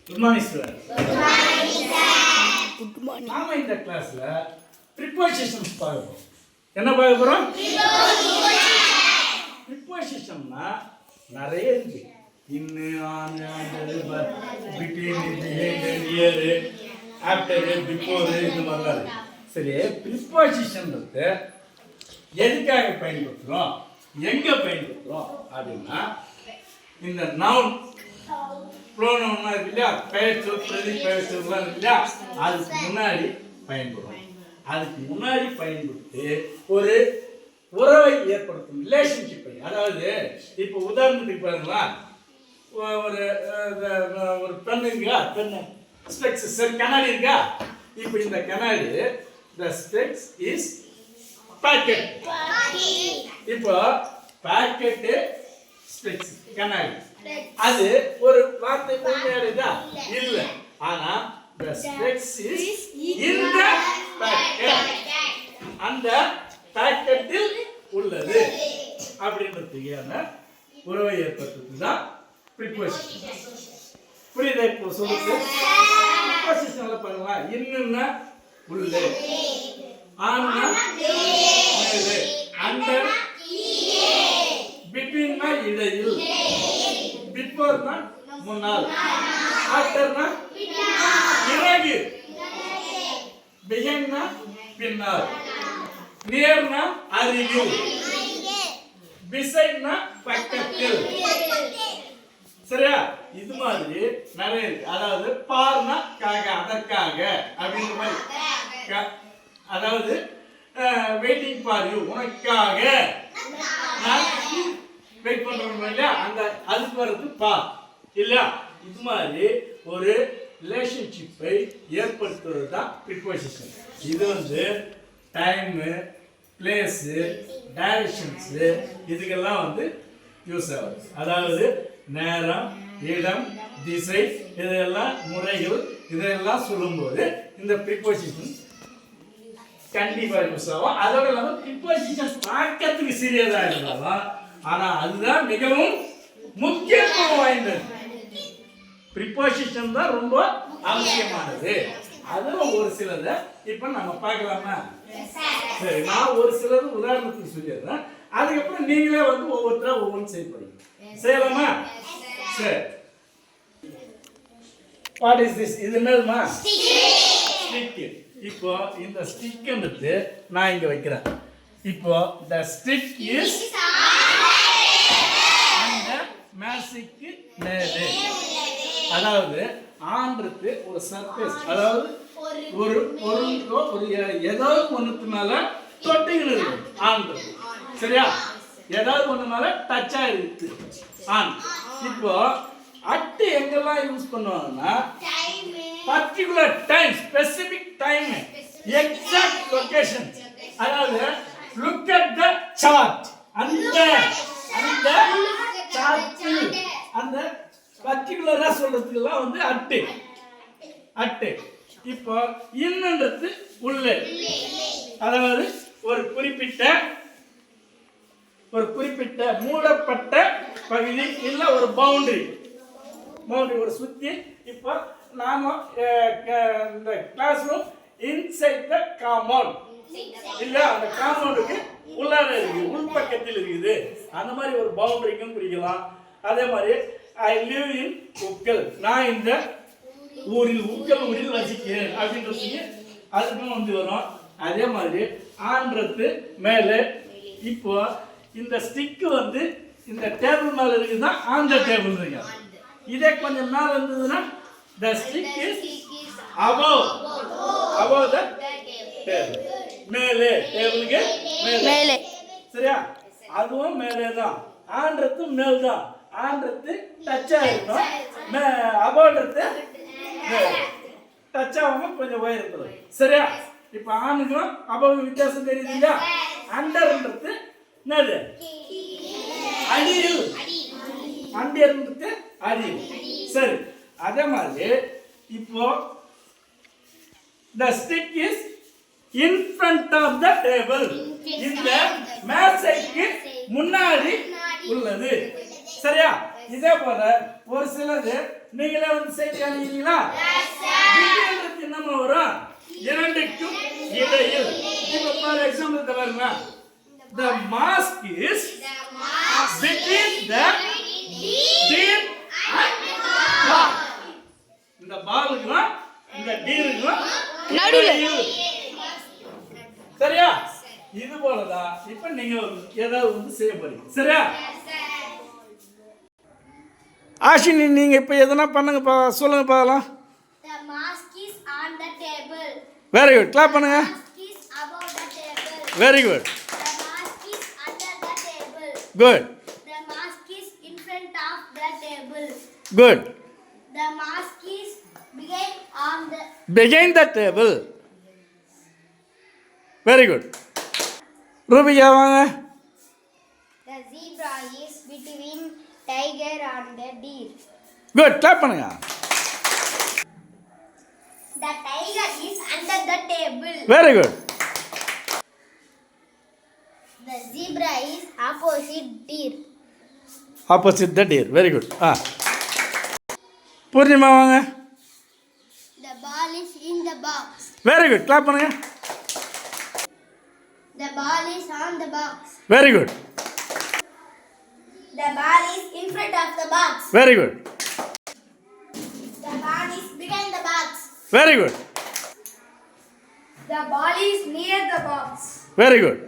Good morning, students. Good morning, sir. Good morning. நாம இந்த கிளாஸ்ல prepositions பார்க்க போறோம். என்ன பார்க்க போறோம்? Prepositionனா நிறைய இருக்கு. இன்னு, on, under, but, between, behind, near, after, before இந்த மாதிரிலாம் இருக்கு. சரி, prepositionன்றது எதுக்காக பயன்படுத்துறோம், எங்க பயன்படுத்துறோம் அப்படின்னா இந்த noun ப்ரோனவுன்னா இருக்கு இல்லையா, பெயர் சொல் பிரதி பெயர் சொல்லாம் இருக்கு இல்லையா, அதுக்கு முன்னாடி பயன்படும். அதுக்கு முன்னாடி பயன்படுத்தி ஒரு உறவை ஏற்படுத்தும், ரிலேஷன்ஷிப்பை. அதாவது இப்போ உதாரணத்துக்கு பாருங்களா, ஒரு ஒரு பெண் இருக்கா, பெண்ணு ஸ்பெக்ஸ், சரி கண்ணாடி இருக்கா. இப்போ இந்த கண்ணாடி the specs is packet. இப்போ பாக்கெட் ஸ்பெக்ஸ் கண்ணாடி அது ஒரு வார்த்தை உண்மையானதா இல்ல, ஆனா the specs is in the packet, அந்த பாக்கெட்டில் உள்ளது அப்படின்றதுக்கான உறவை ஏற்படுத்துறது தான் preposition. புரியுதா? இப்போ சொல்லுங்க, prepositionல பாருங்களா, இன்னுன்னா உள்ளே, ஆன்னா மேலே, அண்டர் பிட்வீன்னா இடையில், பிஃபோர்னா முன்னால், ஆஃப்டர்னா பிறகு, பிஹைண்ட்னா பின்னால், நியர்னா அருகில், பிசைட்னா பக்கத்தில். சரியா? இது மாதிரி நிறைய இருக்கு. அதாவது பார்னா காக, அதற்காக அப்படின்ற மாதிரி, அதாவது வெயிட்டிங் ஃபார் யூ, உனக்காக நான் வெயிட் பண்றோம் இல்லையா, அந்த அதுக்கு வர்றது பார் இல்லையா. இது மாதிரி ஒரு ரிலேஷன்ஷிப்பை ஏற்படுத்துவது தான் ப்ரிப்போசிஷன். இது வந்து டைமு, பிளேஸு, டைரக்ஷன்ஸு இதுக்கெல்லாம் வந்து யூஸ் ஆகுது. அதாவது நேரம், இடம், திசை, இதெல்லாம் முறைகள், இதெல்லாம் சொல்லும்போது இந்த ப்ரிப்போசிஷன் கண்டிப்பா யூஸ் ஆகும். அதோட இல்லாமல் ப்ரிப்போசிஷன் பார்க்கறதுக்கு சிறியதா இருந்தாலும் ஆனா அதுதான் மிகவும் முக்கியத்துவம் வாய்ந்தது. ப்ரிப்போசிஷன் தான் ரொம்ப அவசியமானது. அதுவும் ஒரு சிலதை இப்ப நம்ம பார்க்கலாமா? சரி, நான் ஒரு சிலது உதாரணத்துக்கு சொல்லிடுறேன், அதுக்கப்புறம் நீங்களே வந்து ஒவ்வொருத்தரா ஒவ்வொன்று செய்யப்படுங்க. செய்யலாமா? சரி, வாட் இஸ் திஸ்? இது என்னதுமா? ஸ்டிக். இப்போ இந்த ஸ்டிக்ன்றது நான் இங்க வைக்கிறேன். இப்போ the stick is அந்த மேசிக்கு மேலே. அதாவது ஆன்றது ஒரு சர்ஃபேஸ், அதாவது ஒரு பொருளுக்கோ ஒரு ஏதாவது ஒண்ணுக்கு மேல தொட்டிகள் இருக்கு ஆன்றது. சரியா? ஏதாவது ஒண்ணு மேல டச் ஆயிருக்கு ஆன். இப்போ அட்டு எங்கெல்லாம் யூஸ் பண்ணுவாங்கன்னா particular time, specific time, exact location. அதாவது லுக் அட் த சார்ட், அந்த சார்ட்டில் அந்த பர்டிகுலரா சொல்றதுக்கெல்லாம் வந்து அட்டு அட்டு. இப்போ இன்னன்றது உள்ளே, அதாவது ஒரு குறிப்பிட்ட மூடப்பட்ட பகுதி இல்ல ஒரு பவுண்டரி ஒரு சுத்தி. இப்போ நாம இந்த class room inside the compound இல்ல, அந்த காம்பவுண்டுக்கு உள்ளார இருக்கு, உள்பக்கத்தில் இருக்குது. அந்த மாதிரி ஒரு பவுண்டரிக்கும் குறிக்கலாம். அதே மாதிரி ஐ லிவ் இன் உக்கல், நான் இந்த ஊரில் உக்கல் ஊரில் வசிக்கிறேன் அப்படின்றதுக்கு அதுக்கும் வந்து வரும். அதே மாதிரி ஆன்றது மேலே. இப்போ இந்த ஸ்டிக்கு வந்து இந்த டேபிள் மேல இருக்குதுன்னா ஆன் த டேபிள் இருக்கு. இதே கொஞ்சம் மேல இருந்ததுன்னா the stick is above the table, மேலே, டேபிளுக்கு மேலே. சரியா? அதுவும் மேலே தான். ஆன்றது மேல் தான். ஆன்றது டச் ஆயிருக்கும், அபோவ்ன்றது டச் ஆகாம கொஞ்சம் உயரத்துல. சரியா? இப்போ ஆணுக்கும் அபோவ் வித்தியாசம் தெரியுது இல்லையா? அண்டர்ன்றது என்னது? அடியில். அண்டர்ன்றது அடியில். சரி, அதே மாதிரி இப்போ the stick is in front of the table, இந்த மேசைக்கு முன்னாடி உள்ளது. சரியா? இதே போல ஒரு சிலது நீங்களே வந்து செய்தி அனுப்பிங்களா? பிட்வீன்றது என்னமா வரும்? இரண்டுக்கும் இடையில். இப்போ ஃபார் எக்ஸாம்பிள் பாருங்க. The mask is between the deer and ball. இந்த பாலுக்கும் இந்த டீருக்கும் நடுவில். சரியா? இது போலதான் இப்ப நீங்க ஏதாவது வந்து செய்ய போறீங்க. சரியா? ஆஷினி நீங்க இப்ப எதனா பண்ணுங்க சொல்லுங்க பார்க்கலாம். The mask is on the table. Very good. Clap பண்ணுங்க. The mask is above the table. Very good. The mask is under the table. Good. The mask is in front of the table. Good. The mask is behind the table. Very good. Rubika வாங்க. The zebra is between tiger and the deer. Good. Clap பண்ணுங்க. The tiger is under the table. Very good. The zebra is opposite deer. Opposite the deer. Very good. Poornima வாங்க. The ball is in the box. Very good. Clap பண்ணுங்க. The ball is on the box. Very good. The ball is in front of the box. Very good. The ball is behind the box. Very good. The ball is near the box. Very good.